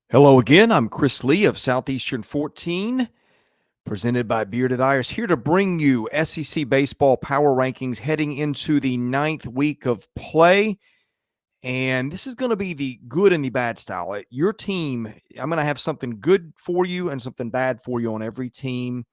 Hello again. I'm Chris Lee of Southeastern 14, presented by Bearded Iris, here to bring you SEC baseball power rankings heading into the 9th week of play. And this is going to be the good and the bad style. Your team, I'm going to have something good for you and something bad for you on every team.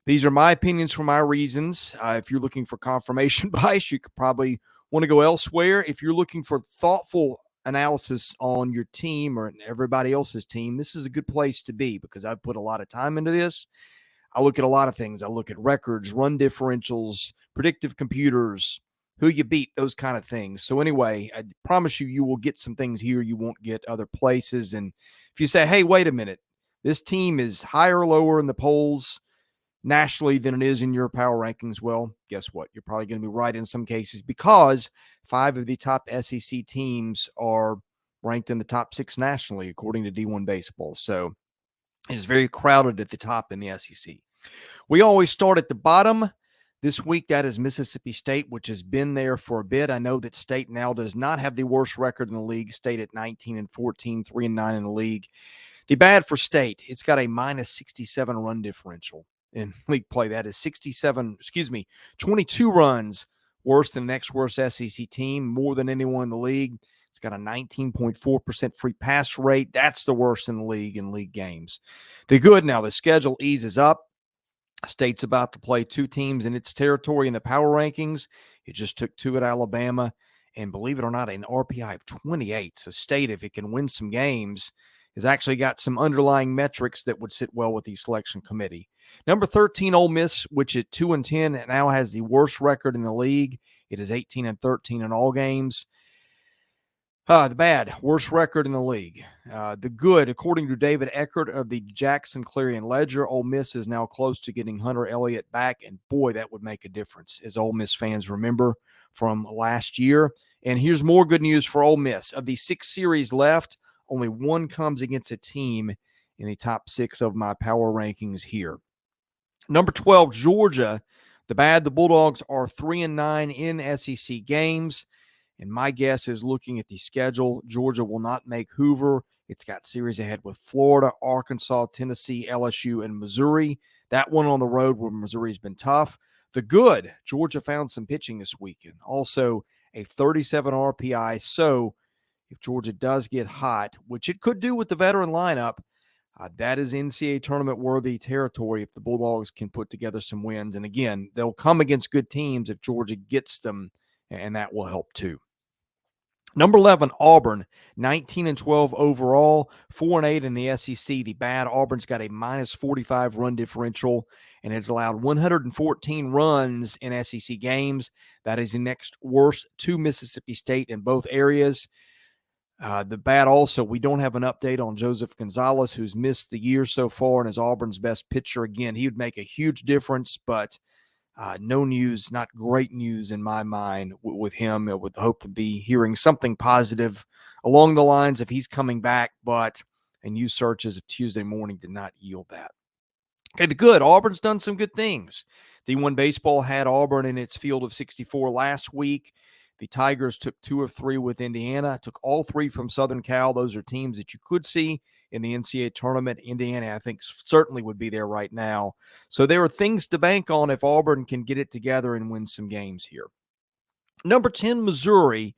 These are my opinions for my reasons. If you're looking for confirmation bias, you could probably want to go elsewhere. If you're looking for thoughtful analysis on your team or everybody else's team, this is a good place to be because I've put a lot of time into this. I look at a lot of things. I look at records, run differentials, predictive computers, who you beat, those kind of things. So anyway, I promise you will get some things here you won't get other places. And if you say, hey, wait a minute, this team is higher or lower in the polls nationally than it is in your power rankings, well, guess what? You're probably going to be right in some cases because 5 of the top SEC teams are ranked in the top 6 nationally, according to D1 Baseball. So it's very crowded at the top in the SEC. We always start at the bottom. This week, that is Mississippi State, which has been there for a bit. I know that State now does not have the worst record in the league. State at 19-14, 3-9 in the league. The bad for State, it's got a minus 67 run differential in league play. That is 22 runs worse than the next worst SEC team, more than anyone in the league. It's got a 19.4% free pass rate. That's the worst in the league in league games. The good now, the schedule eases up. State's about to play 2 teams in its territory in the power rankings. It just took 2 at Alabama, and believe it or not, an RPI of 28. So State, if it can win some games, has actually got some underlying metrics that would sit well with the selection committee. Number 13, Ole Miss, which at 2-10 now has the worst record in the league. It is 18-13 in all games. The bad, worst record in the league. The good, according to David Eckert of the Jackson Clarion Ledger, Ole Miss is now close to getting Hunter Elliott back, and boy, that would make a difference, as Ole Miss fans remember from last year. And here's more good news for Ole Miss. Of the 6 series left, only 1 comes against a team in the top 6 of my power rankings here. Number 12, Georgia. The bad, the Bulldogs are 3-9 in SEC games. And my guess is, looking at the schedule, Georgia will not make Hoover. It's got series ahead with Florida, Arkansas, Tennessee, LSU, and Missouri. That one on the road where Missouri's been tough. The good, Georgia found some pitching this weekend. Also a 37 RPI. So if Georgia does get hot, which it could do with the veteran lineup, that is NCAA tournament-worthy territory if the Bulldogs can put together some wins. And again, they'll come against good teams if Georgia gets them, and that will help too. Number 11, Auburn, 19-12 overall, 4-8 in the SEC. The bad, Auburn's got a minus 45 run differential and has allowed 114 runs in SEC games. That is the next worst to Mississippi State in both areas. The bad also, we don't have an update on Joseph Gonzalez, who's missed the year so far and is Auburn's best pitcher. Again, he would make a huge difference, but no news, not great news in my mind with him. I would hope to be hearing something positive along the lines of he's coming back, but a new search as of Tuesday morning did not yield that. Okay, the good, Auburn's done some good things. D1 Baseball had Auburn in its field of 64 last week. The Tigers took 2 of 3 with Indiana, took all 3 from Southern Cal. Those are teams that you could see in the NCAA tournament. Indiana, I think, certainly would be there right now. So there are things to bank on if Auburn can get it together and win some games here. Number 10, Missouri.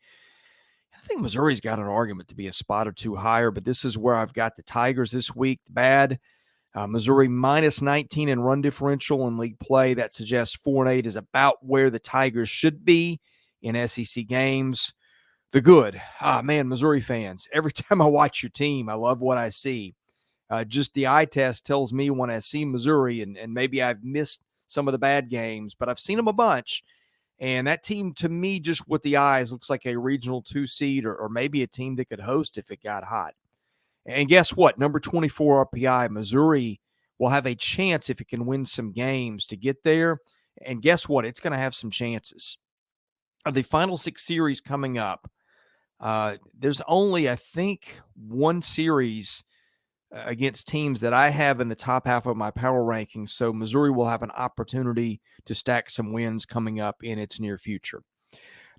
I think Missouri's got an argument to be a spot or 2 higher, but this is where I've got the Tigers this week. Bad. Missouri minus 19 in run differential in league play. That suggests 4-8 is about where the Tigers should be in SEC games. The good, man, Missouri fans, every time I watch your team, I love what I see. Just the eye test tells me when I see Missouri, and maybe I've missed some of the bad games, but I've seen them a bunch. And that team, to me, just with the eyes, looks like a regional 2 seed or maybe a team that could host if it got hot. And guess what? Number 24 RPI, Missouri will have a chance if it can win some games to get there. And guess what? It's going to have some chances. The final 6 series coming up, there's only, I think, 1 series against teams that I have in the top half of my power rankings. So Missouri will have an opportunity to stack some wins coming up in its near future.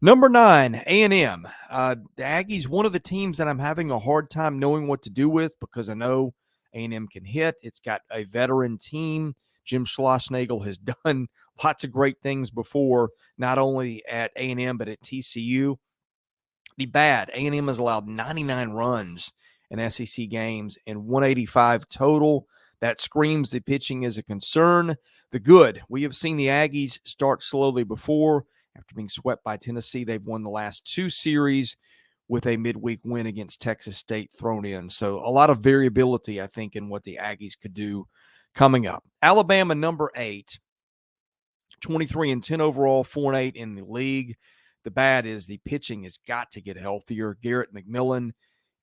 Number 9, A&M. The Aggies, one of the teams that I'm having a hard time knowing what to do with because I know A&M can hit. It's got a veteran team. Jim Schlossnagle has done lots of great things before, not only at A&M but at TCU. The bad, A&M has allowed 99 runs in SEC games and 185 total. That screams the pitching is a concern. The good, we have seen the Aggies start slowly before. After being swept by Tennessee, they've won the last 2 series with a midweek win against Texas State thrown in. So a lot of variability, I think, in what the Aggies could do coming up. Alabama, number 8. 23-10 overall, 4-8 in the league. The bad is the pitching has got to get healthier. Garrett McMillan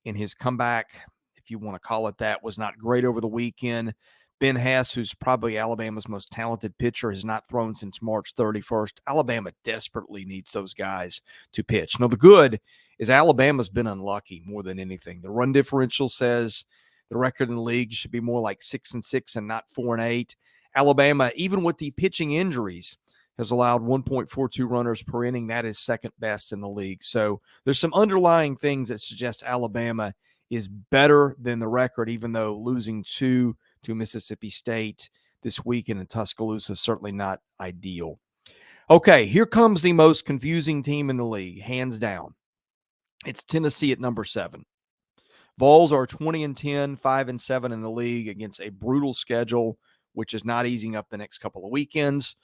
in his comeback, if you want to call it that, was not great over the weekend. Ben Hess, who's probably Alabama's most talented pitcher, has not thrown since March 31st. Alabama desperately needs those guys to pitch. Now, the good is Alabama's been unlucky more than anything. The run differential says the record in the league should be more like 6-6 and not 4-8. Alabama, even with the pitching injuries, has allowed 1.42 runners per inning. That is second best in the league. So there's some underlying things that suggest Alabama is better than the record, even though losing 2 to Mississippi State this weekend in Tuscaloosa is certainly not ideal. Okay, here comes the most confusing team in the league, hands down. It's Tennessee at number 7. Vols are 20-10, 5-7 in the league against a brutal schedule, which is not easing up the next couple of weekends.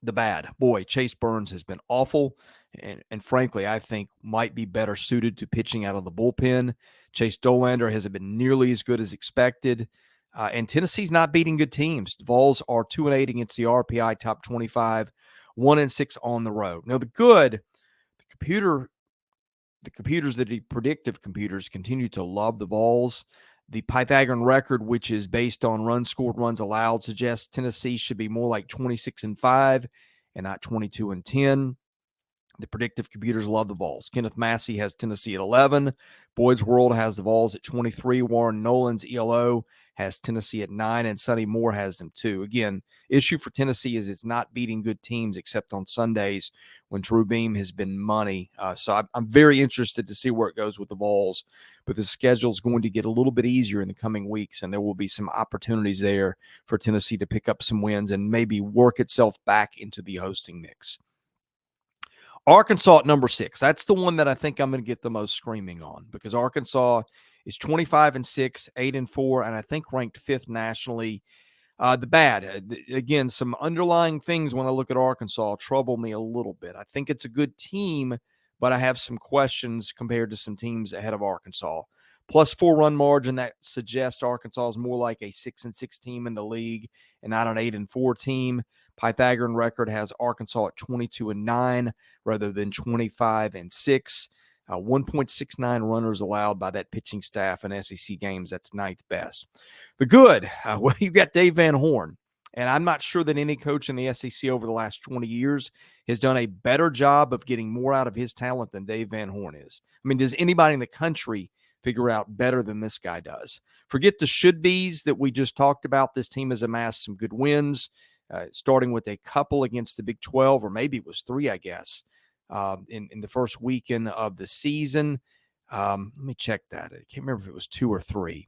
The bad, boy, Chase Burns has been awful, and frankly, I think might be better suited to pitching out of the bullpen. Chase Dolander hasn't been nearly as good as expected, and Tennessee's not beating good teams. The Vols are 2-8 against the RPI top 25, 1-6 on the road. Now, the good, the computers, the predictive computers, continue to love the Vols. The Pythagorean record, which is based on runs scored, runs allowed, suggests Tennessee should be more like 26-5 and not 22-10. The predictive computers love the Vols. Kenneth Massey has Tennessee at 11. Boyd's World has the Vols at 23. Warren Nolan's ELO has Tennessee at 9, and Sonny Moore has them too. Again, issue for Tennessee is it's not beating good teams except on Sundays when Drew Beam has been money. So I'm very interested to see where it goes with the Vols, but the schedule is going to get a little bit easier in the coming weeks, and there will be some opportunities there for Tennessee to pick up some wins and maybe work itself back into the hosting mix. Arkansas at number 6. That's the one that I think I'm going to get the most screaming on because Arkansas is 25-6, 8-4, and I think ranked 5th nationally. The bad, again, some underlying things when I look at Arkansas trouble me a little bit. I think it's a good team, but I have some questions compared to some teams ahead of Arkansas. Plus 4 run margin, that suggests Arkansas is more like a 6-6 team in the league and not an 8-4 team. Pythagorean record has Arkansas at 22-9 rather than 25-6. 1.69 runners allowed by that pitching staff in SEC games. That's 9th best. The good, well, you've got Dave Van Horn. And I'm not sure that any coach in the SEC over the last 20 years has done a better job of getting more out of his talent than Dave Van Horn is. I mean, does anybody in the country figure out better than this guy does? Forget the should-bes that we just talked about. This team has amassed some good wins, starting with a couple against the Big 12, or maybe it was 3, I guess, in the first weekend of the season. Let me check that. I can't remember if it was 2 or 3.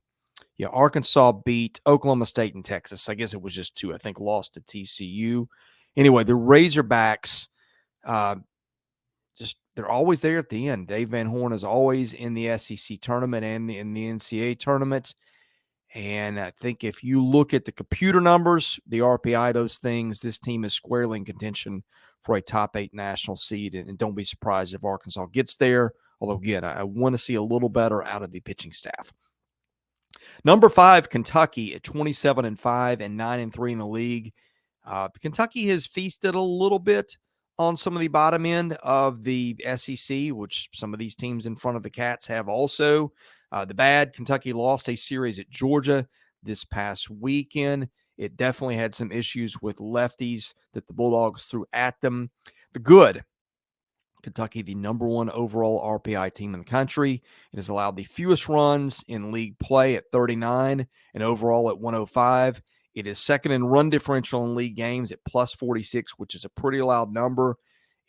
Yeah, Arkansas beat Oklahoma State and Texas. I guess it was just 2. I think lost to TCU. Anyway, the Razorbacks, they're always there at the end. Dave Van Horn is always in the SEC tournament and in the NCAA tournament. And I think if you look at the computer numbers, the RPI, those things, this team is squarely in contention for a top 8 national seed. And don't be surprised if Arkansas gets there. Although, again, I want to see a little better out of the pitching staff. Number 5, Kentucky at 27-5 and 9-3 in the league. Kentucky has feasted a little bit on some of the bottom end of the SEC, which some of these teams in front of the Cats have also. The bad, Kentucky lost a series at Georgia this past weekend. It definitely had some issues with lefties that the Bulldogs threw at them. The good, Kentucky, the number 1 overall RPI team in the country. It has allowed the fewest runs in league play at 39 and overall at 105. It is second in run differential in league games at plus 46, which is a pretty loud number.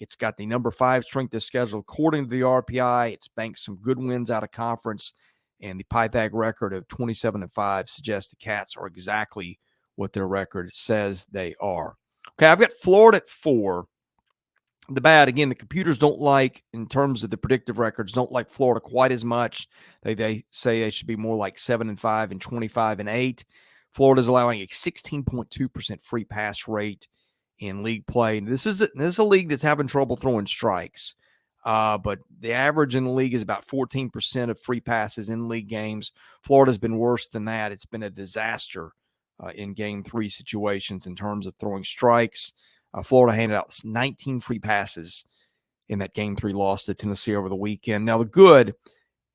It's got the number 5 strength of schedule according to the RPI. It's banked some good wins out of conference, and the Pythag record of 27-5 suggests the Cats are exactly what their record says they are. Okay, I've got Florida at 4. The bad, again, the computers don't like, in terms of the predictive records, don't like Florida quite as much. They say they should be more like 7-5 and 25-8. Florida's allowing a 16.2% free pass rate in league play. This is a league that's having trouble throwing strikes. But the average in the league is about 14% of free passes in league games. Florida's been worse than that. It's been a disaster in Game 3 situations in terms of throwing strikes. Florida handed out 19 free passes in that Game 3 loss to Tennessee over the weekend. Now, the good,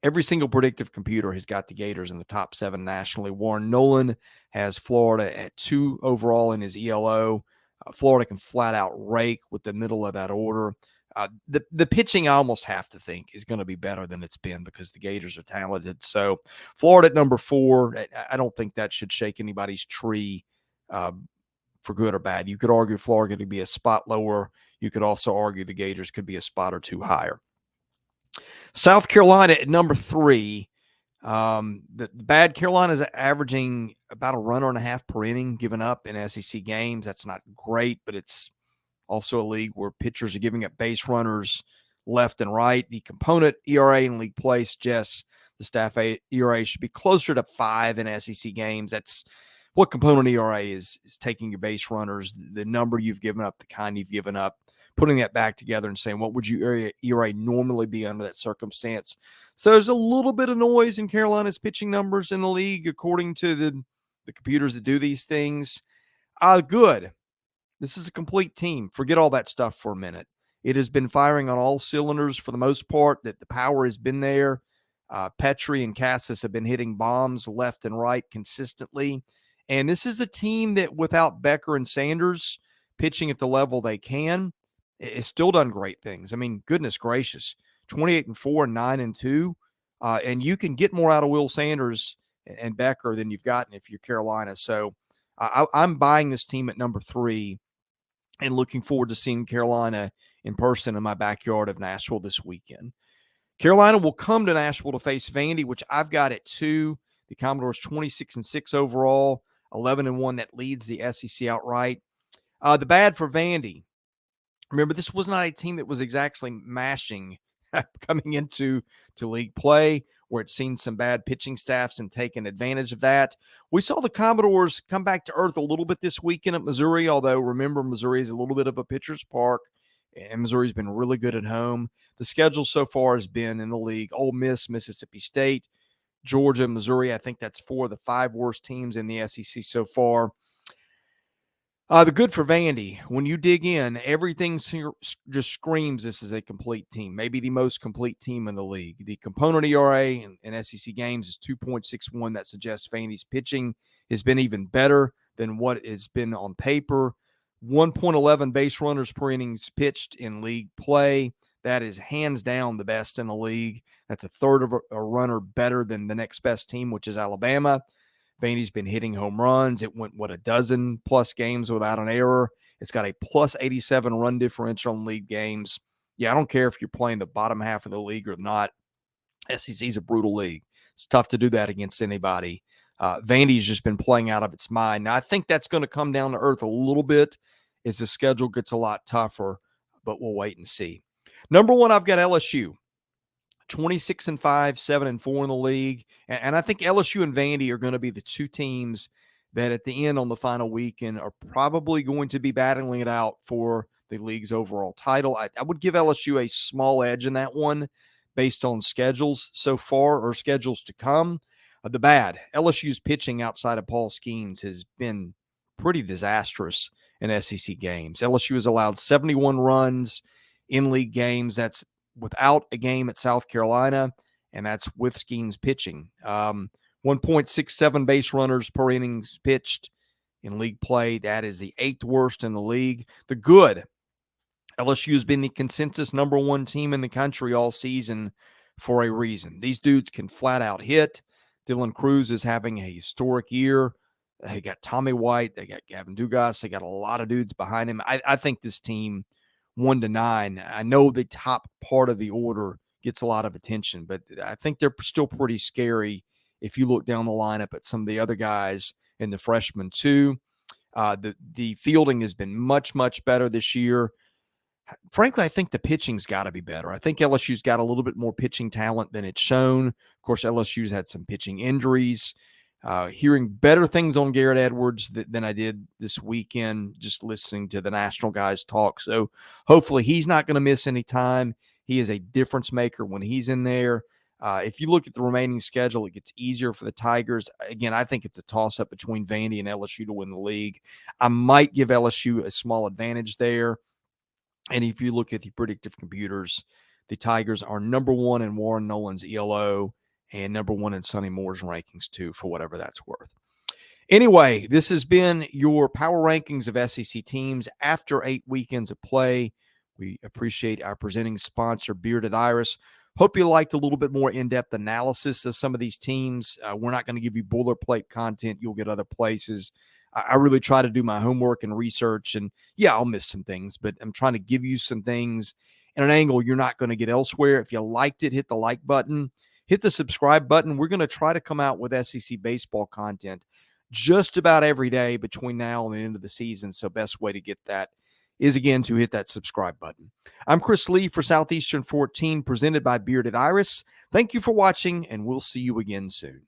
every single predictive computer has got the Gators in the top 7 nationally. Warren Nolan has Florida at 2 overall in his ELO. Florida can flat out rake with the middle of that order. The pitching, I almost have to think, is going to be better than it's been because the Gators are talented. So Florida at number 4, I don't think that should shake anybody's tree for good or bad. You could argue Florida could be a spot lower. You could also argue the Gators could be a spot or 2 higher. South Carolina at number 3. The bad, Carolina's averaging about a runner and a half per inning given up in SEC games. That's not great, but it's also a league where pitchers are giving up base runners left and right. The component ERA in league play suggests the staff ERA should be closer to 5 in SEC games. That's what component ERA is taking your base runners, the number you've given up, the kind you've given up, putting that back together and saying, what would your ERA normally be under that circumstance? So there's a little bit of noise in Carolina's pitching numbers in the league, according to the computers that do these things. Good. This is a complete team. Forget all that stuff for a minute. It has been firing on all cylinders for the most part. That the power has been there. Petrie and Cassis have been hitting bombs left and right consistently. And this is a team that, without Becker and Sanders pitching at the level they can, it's still done great things. I mean, goodness gracious, 28-4 and 9-2. And you can get more out of Will Sanders and Becker than you've gotten if you're Carolina. So I'm buying this team at number 3 and looking forward to seeing Carolina in person in my backyard of Nashville this weekend. Carolina will come to Nashville to face Vandy, which I've got at 2. The Commodores 26-6 overall, 11-1. That leads the SEC outright. The bad for Vandy. Remember, this was not a team that was exactly mashing coming into league play, where it's seen some bad pitching staffs and taken advantage of that. We saw the Commodores come back to earth a little bit this weekend at Missouri, although remember, Missouri is a little bit of a pitcher's park, and Missouri's been really good at home. The schedule so far has been in the league: Ole Miss, Mississippi State, Georgia, Missouri. I think that's 4 of the 5 worst teams in the SEC so far. The good for Vandy, when you dig in, everything just screams this is a complete team, maybe the most complete team in the league. The component ERA in SEC games is 2.61. That suggests Vandy's pitching has been even better than what has been on paper. 1.11 base runners per innings pitched in league play. That is hands down the best in the league. That's a third of a runner better than the next best team, which is Alabama. Vandy's been hitting home runs. It went, a dozen plus games without an error. It's got a plus 87 run differential in league games. Yeah, I don't care if you're playing the bottom half of the league or not. SEC's a brutal league. It's tough to do that against anybody. Vandy's just been playing out of its mind. Now, I think that's going to come down to earth a little bit as the schedule gets a lot tougher, but we'll wait and see. Number 1, I've got LSU. 26-5, 7-4 in the league. And I think LSU and Vandy are going to be the 2 teams that at the end on the final weekend are probably going to be battling it out for the league's overall title. I would give LSU a small edge in that one based on schedules so far or schedules to come. The bad, LSU's pitching outside of Paul Skeens has been pretty disastrous in SEC games. LSU has allowed 71 runs in league games. That's without a game at South Carolina, and that's with Skeens pitching. 1.67 base runners per innings pitched in league play. That is the 8th worst in the league. The good, LSU has been the consensus number 1 team in the country all season for a reason. These dudes can flat out hit. Dylan Cruz is having a historic year. They got Tommy White. They got Gavin Dugas. They got a lot of dudes behind him. I think this team 1 to 9. I know the top part of the order gets a lot of attention, but I think they're still pretty scary if you look down the lineup at some of the other guys and the freshmen too. The fielding has been much, much better this year. Frankly, I think the pitching's got to be better. I think LSU's got a little bit more pitching talent than it's shown. Of course, LSU's had some pitching injuries. Hearing better things on Garrett Edwards than I did this weekend, just listening to the national guys talk. So hopefully he's not going to miss any time. He is a difference maker when he's in there. If you look at the remaining schedule, it gets easier for the Tigers. Again, I think it's a toss-up between Vandy and LSU to win the league. I might give LSU a small advantage there. And if you look at the predictive computers, the Tigers are number 1 in Warren Nolan's ELO and number 1 in Sonny Moore's rankings too, for whatever that's worth. Anyway, this has been your power rankings of SEC teams after 8 weekends of play. We appreciate our presenting sponsor, Bearded Iris. Hope you liked a little bit more in-depth analysis of some of these teams. We're not going to give you boilerplate content you'll get other places. I really try to do my homework and research, and yeah, I'll miss some things, but I'm trying to give you some things in an angle you're not going to get elsewhere. If you liked it, hit the like button, hit the subscribe button. We're going to try to come out with SEC baseball content just about every day between now and the end of the season. So best way to get that is, again, to hit that subscribe button. I'm Chris Lee for Southeastern 14, presented by Bearded Iris. Thank you for watching, and we'll see you again soon.